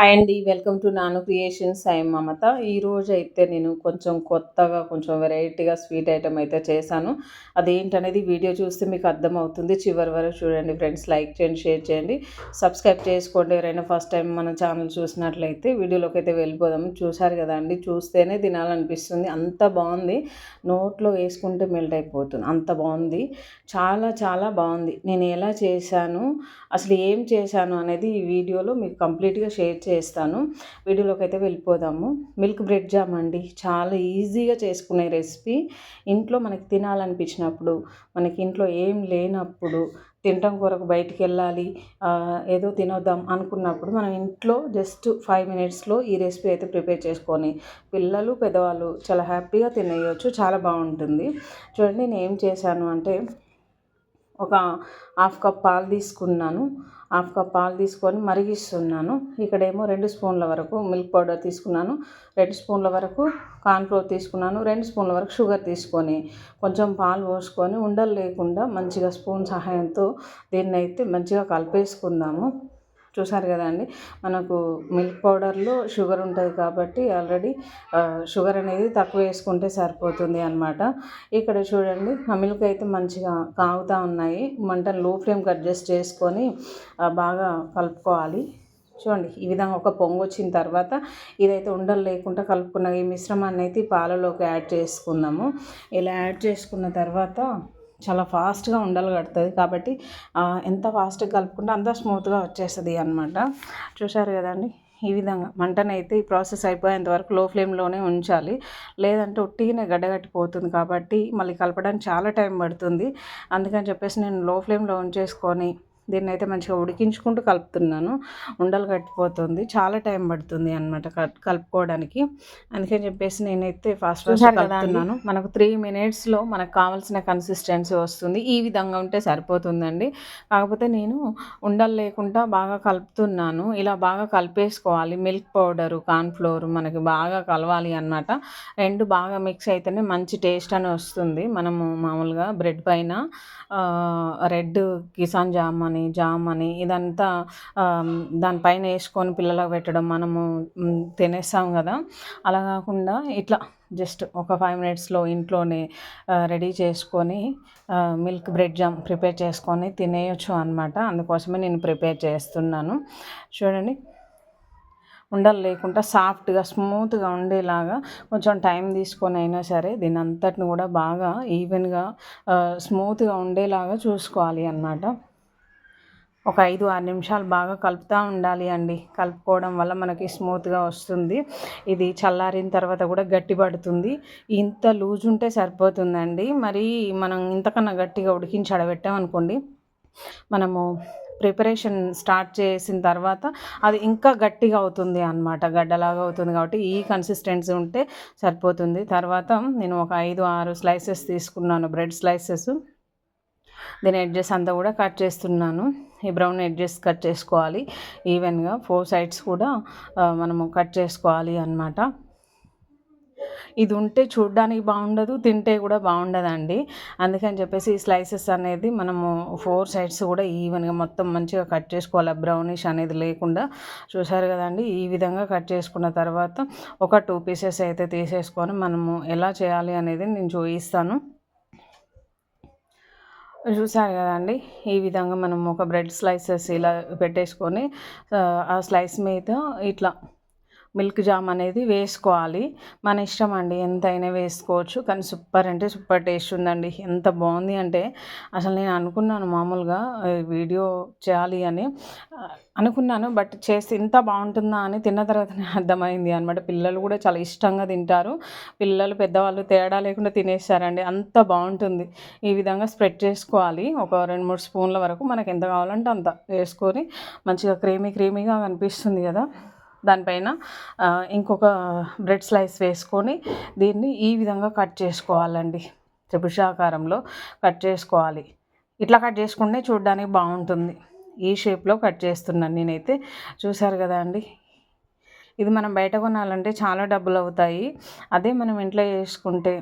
Hi అండి. Welcome to నాను creations. I am మమత. ఈరోజు అయితే నేను కొంచెం కొత్తగా, కొంచెం వెరైటీగా స్వీట్ ఐటెమ్ అయితే చేశాను. అదేంటనేది వీడియో చూస్తే మీకు అర్థమవుతుంది. చివరి వరకు చూడండి ఫ్రెండ్స్. లైక్ చేయండి, షేర్ చేయండి, సబ్స్క్రైబ్ చేసుకోండి. ఎవరైనా ఫస్ట్ టైం మన ఛానల్ చూసినట్లయితే వీడియోలోకి అయితే వెళ్ళిపోదాము. చూసారు కదా అండి, చూస్తేనే తినాలనిపిస్తుంది. అంత బాగుంది, నోట్లో వేసుకుంటే మెల్ట్ అయిపోతుంది. అంత బాగుంది, చాలా చాలా బాగుంది. నేను ఎలా చేశాను, అసలు ఏం చేశాను అనేది ఈ వీడియోలో మీకు కంప్లీట్గా షేర్ చేస్తాను. వీడియోలోకి అయితే వెళ్ళిపోదాము. మిల్క్ బ్రెడ్ జామ్ అండి, చాలా ఈజీగా చేసుకునే రెసిపీ. ఇంట్లో మనకి తినాలనిపించినప్పుడు, మనకి ఇంట్లో ఏం లేనప్పుడు, తినటం కొరకు బయటికి వెళ్ళాలి, ఏదో తినొద్దాం అనుకున్నప్పుడు మనం ఇంట్లో జస్ట్ 5 మినిట్స్లో ఈ రెసిపీ అయితే ప్రిపేర్ చేసుకొని పిల్లలు పెద్దవాళ్ళు చాలా హ్యాపీగా తినేయచ్చు. చాలా బాగుంటుంది. చూడండి నేను ఏం చేశాను అంటే, ఒక హాఫ్ కప్ పాలు తీసుకున్నాను. హాఫ్ కప్ పాలు తీసుకొని మరిగిస్తున్నాను. ఇక్కడేమో 2 స్పూన్ల వరకు మిల్క్ పౌడర్ తీసుకున్నాను, 2 స్పూన్ల వరకు కార్న్ఫ్లోర్ తీసుకున్నాను, 2 స్పూన్ల వరకు షుగర్ తీసుకొని కొంచెం పాలు పోసుకొని ఉండలు లేకుండా మంచిగా స్పూన్ సహాయంతో దీన్ని అయితే మంచిగా కలిపేసుకుందాము. చూసారు కదా అండి, మనకు మిల్క్ పౌడర్లో షుగర్ ఉంటుంది కాబట్టి ఆల్రెడీ షుగర్ అనేది తక్కువ వేసుకుంటే సరిపోతుంది అన్నమాట. ఇక్కడ చూడండి, ఆ మిల్క్ అయితే మంచిగా కాగుతూ ఉన్నాయి. మంటను లో ఫ్లేమ్కి అడ్జస్ట్ చేసుకొని బాగా కలుపుకోవాలి. చూడండి, ఈ విధంగా ఒక పొంగు వచ్చిన తర్వాత ఇదైతే ఉండలు లేకుండా కలుపుకున్న ఈ మిశ్రమాన్ని అయితే పాలలోకి యాడ్ చేసుకుందాము. ఇలా యాడ్ చేసుకున్న తర్వాత చాలా ఫాస్ట్గా ఉండలు కడుతుంది కాబట్టి ఎంత ఫాస్ట్గా కలుపుకుంటే అంత స్మూత్గా వచ్చేస్తుంది అన్నమాట. చూసారు కదండి, ఈ విధంగా మంటనైతే ఈ ప్రాసెస్ అయిపోయేంత వరకు లో ఫ్లేమ్లోనే ఉంచాలి. లేదంటే ఉట్టిగానే గడ్డగట్టిపోతుంది కాబట్టి మళ్ళీ కలపడానికి చాలా టైం పడుతుంది. అందుకని చెప్పేసి నేను లో ఫ్లేమ్లో ఉంచేసుకొని దీన్ని అయితే మంచిగా ఉడికించుకుంటూ కలుపుతున్నాను. ఉండలు కట్టిపోతుంది, చాలా టైం పడుతుంది అన్నమాట కలుపుకోవడానికి. అందుకని చెప్పేసి నేనైతే ఫాస్ట్ కలుపుతున్నాను. మనకు 3 మినిట్స్లో మనకు కావాల్సిన కన్సిస్టెన్సీ వస్తుంది. ఈ విధంగా ఉంటే సరిపోతుందండి. కాకపోతే నేను ఉండలు లేకుండా బాగా కలుపుతున్నాను. ఇలా బాగా కలిపేసుకోవాలి. మిల్క్ పౌడరు, కార్న్ఫ్లోర్ మనకి బాగా కలవాలి అన్నమాట. 2 బాగా మిక్స్ అయితేనే మంచి టేస్ట్ అని వస్తుంది. మనము మామూలుగా బ్రెడ్ పైన రెడ్ కిసాన్ జామ్ అని ఇదంతా దానిపైన వేసుకొని పిల్లలకు పెట్టడం, మనము తినేస్తాం కదా. అలా కాకుండా ఇట్లా జస్ట్ ఒక 5 మినిట్స్లో ఇంట్లోనే రెడీ చేసుకొని మిల్క్ బ్రెడ్ జామ్ ప్రిపేర్ చేసుకొని తినేయచ్చు అన్నమాట. అందుకోసమే నేను ప్రిపేర్ చేస్తున్నాను. చూడండి, ఉండలు లేకుండా సాఫ్ట్గా స్మూత్గా ఉండేలాగా కొంచెం టైం తీసుకొని అయినా సరే దీని అంతటిని కూడా బాగా ఈవెన్గా స్మూత్గా ఉండేలాగా చూసుకోవాలి అన్నమాట. ఒక 5-6 నిమిషాలు బాగా కలుపుతూ ఉండాలి అండి. కలుపుకోవడం వల్ల మనకి స్మూత్గా వస్తుంది. ఇది చల్లారిన తర్వాత కూడా గట్టి పడుతుంది. ఇంత లూజ్ ఉంటే సరిపోతుందండి. మరి మనం ఇంతకన్నా గట్టిగా ఉడికించి అడబెట్టామనుకోండి, మనము ప్రిపరేషన్ స్టార్ట్ చేసిన తర్వాత అది ఇంకా గట్టిగా అవుతుంది అన్నమాట, గడ్డలాగా అవుతుంది. కాబట్టి ఈ కన్సిస్టెన్సీ ఉంటే సరిపోతుంది. తర్వాత నేను ఒక 5-6 స్లైసెస్ తీసుకున్నాను, బ్రెడ్ స్లైసెస్. దీని ఎడ్జెస్ అంతా కూడా కట్ చేస్తున్నాను. ఈ బ్రౌన్ ఎడ్జెస్ కట్ చేసుకోవాలి ఈవెన్గా. 4 సైడ్స్ కూడా మనము కట్ చేసుకోవాలి అన్నమాట. ఇది ఉంటే చూడడానికి బాగుండదు, తింటే కూడా బాగుండదండి. అందుకని చెప్పేసి ఈ స్లైసెస్ అనేది మనము 4 సైడ్స్ కూడా ఈవెన్గా మొత్తం మంచిగా కట్ చేసుకోవాలి, బ్రౌనిష్ అనేది లేకుండా. చూసారు కదండి, ఈ విధంగా కట్ చేసుకున్న తర్వాత ఒక 2 పీసెస్ అయితే తీసేసుకొని మనము ఎలా చేయాలి అనేది నేను చూపిస్తాను. చూసారు కదండి, ఈ విధంగా మనం ఒక బ్రెడ్ స్లైసెస్ ఇలా పెట్టేసుకొని ఆ స్లైస్ మీద ఇట్లా మిల్క్ జామ్ అనేది వేసుకోవాలి. మన ఇష్టం అండి, ఎంతైనా వేసుకోవచ్చు. కానీ సూపర్ అంటే సూపర్ టేస్ట్ ఉందండి. ఎంత బాగుంది అంటే అసలు నేను అనుకున్నాను మామూలుగా వీడియో చేయాలి అని అనుకున్నాను, బట్ చేస్తే ఇంత బాగుంటుందా అని తిన్న తర్వాతనే అర్థమైంది అనమాట. పిల్లలు కూడా చాలా ఇష్టంగా తింటారు. పిల్లలు పెద్దవాళ్ళు తేడా లేకుండా తినేస్తారండి, అంత బాగుంటుంది. ఈ విధంగా స్ప్రెడ్ చేసుకోవాలి. ఒక 2-3 స్పూన్ల వరకు మనకు ఎంత కావాలంటే అంత వేసుకొని మంచిగా క్రీమీగా కనిపిస్తుంది కదా. దానిపైన ఇంకొక బ్రెడ్ స్లైస్ వేసుకొని దీన్ని ఈ విధంగా కట్ చేసుకోవాలండి. త్రిభుజాకారంలో కట్ చేసుకోవాలి. ఇట్లా కట్ చేసుకుంటే చూడడానికి బాగుంటుంది. ఈ షేప్లో కట్ చేస్తున్నాను నేనైతే. చూసారు కదా అండి, ఇది మనం బయట కొనాలంటే చాలా డబ్బులు అవుతాయి. అదే మనం ఇంట్లో చేసుకుంటే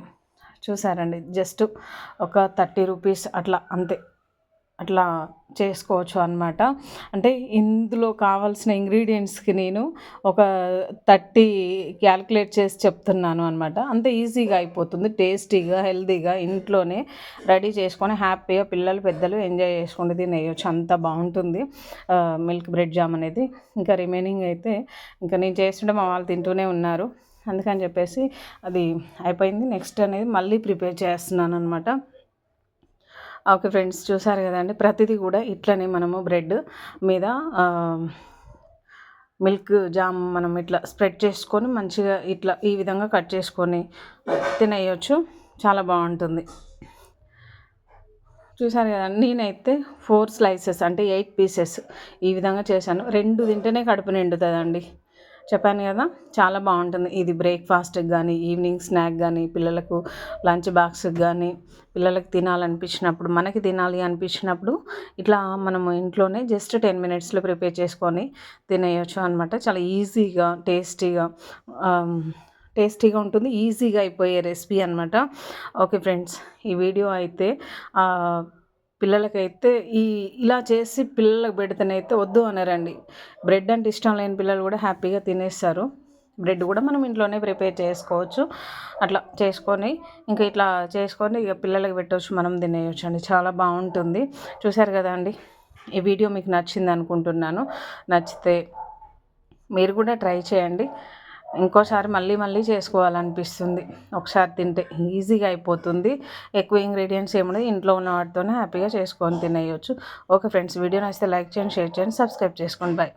చూసారండి, జస్ట్ ఒక 30 రూపీస్ అట్లా అంతే. అట్లా చేసుకోవచ్చు అనమాట. అంటే ఇందులో కావాల్సిన ఇంగ్రీడియంట్స్కి నేను ఒక 30 క్యాలిక్యులేట్ చేసి చెప్తున్నాను అనమాట. అంత ఈజీగా అయిపోతుంది, టేస్టీగా హెల్తీగా ఇంట్లోనే రెడీ చేసుకొని హ్యాపీగా పిల్లలు పెద్దలు ఎంజాయ్ చేసుకుంటూ తినేయచ్చు. అంత బాగుంటుంది మిల్క్ బ్రెడ్ జామ్ అనేది. ఇంకా రిమైనింగ్ అయితే ఇంకా నేను చేస్తుంటే మా వాళ్ళు తింటూనే ఉన్నారు, అందుకని చెప్పేసి అది అయిపోయింది. నెక్స్ట్ అనేది మళ్ళీ ప్రిపేర్ చేస్తున్నాను అనమాట. ఓకే ఫ్రెండ్స్, చూసారు కదండి, ప్రతిదీ కూడా ఇట్లనే మనము బ్రెడ్ మీద మిల్క్ జామ్ మనం ఇట్లా స్ప్రెడ్ చేసుకొని మంచిగా ఇట్లా ఈ విధంగా కట్ చేసుకొని తినేయచ్చు, చాలా బాగుంటుంది. చూసారు కదండి, నేనైతే 4 స్లైసెస్ అంటే 8 పీసెస్ ఈ విధంగా చేశాను. 2 తింటేనే కడుపు నిండుతుందండి, చెప్పాను కదా, చాలా బాగుంటుంది. ఇది బ్రేక్ఫాస్ట్కి కానీ, ఈవినింగ్ స్నాక్ కానీ, పిల్లలకు లంచ్ బాక్స్కి కానీ, పిల్లలకు తినాలనిపించినప్పుడు, మనకి తినాలి అనిపించినప్పుడు ఇట్లా మనము ఇంట్లోనే జస్ట్ 10 మినిట్స్లో ప్రిపేర్ చేసుకొని తినేయచ్చు అనమాట. చాలా ఈజీగా టేస్టీగా ఉంటుంది, ఈజీగా అయిపోయే రెసిపీ అనమాట. ఓకే ఫ్రెండ్స్, ఈ వీడియో అయితే పిల్లలకైతే ఇలా చేసి పిల్లలకు పెడితేనైతే వద్దు అనరండి. బ్రెడ్ అంటే ఇష్టం లేని పిల్లలు కూడా హ్యాపీగా తినేస్తారు. బ్రెడ్ కూడా మనం ఇంట్లోనే ప్రిపేర్ చేసుకోవచ్చు. అట్లా చేసుకొని ఇంకా ఇట్లా చేసుకొని ఇక పిల్లలకి పెట్టవచ్చు, మనం తినేయచ్చు అండి, చాలా బాగుంటుంది. చూసారు కదా అండి, ఈ వీడియో మీకు నచ్చింది అనుకుంటున్నాను. నచ్చితే మీరు కూడా ట్రై చేయండి. ఇంకోసారి మళ్ళీ చేసుకోవాలనిపిస్తుంది. ఒకసారి తింటే ఈజీగా అయిపోతుంది, ఎక్కువ ఇంగ్రీడియంట్స్ ఏముండదు, ఇంట్లో ఉన్న వాటితోనే హ్యాపీగా చేసుకొని తినేయచ్చు. ఓకే ఫ్రెండ్స్, వీడియో నచ్చితే లైక్ చేయండి, షేర్ చేయండి, సబ్స్క్రైబ్ చేసుకోండి. బాయ్.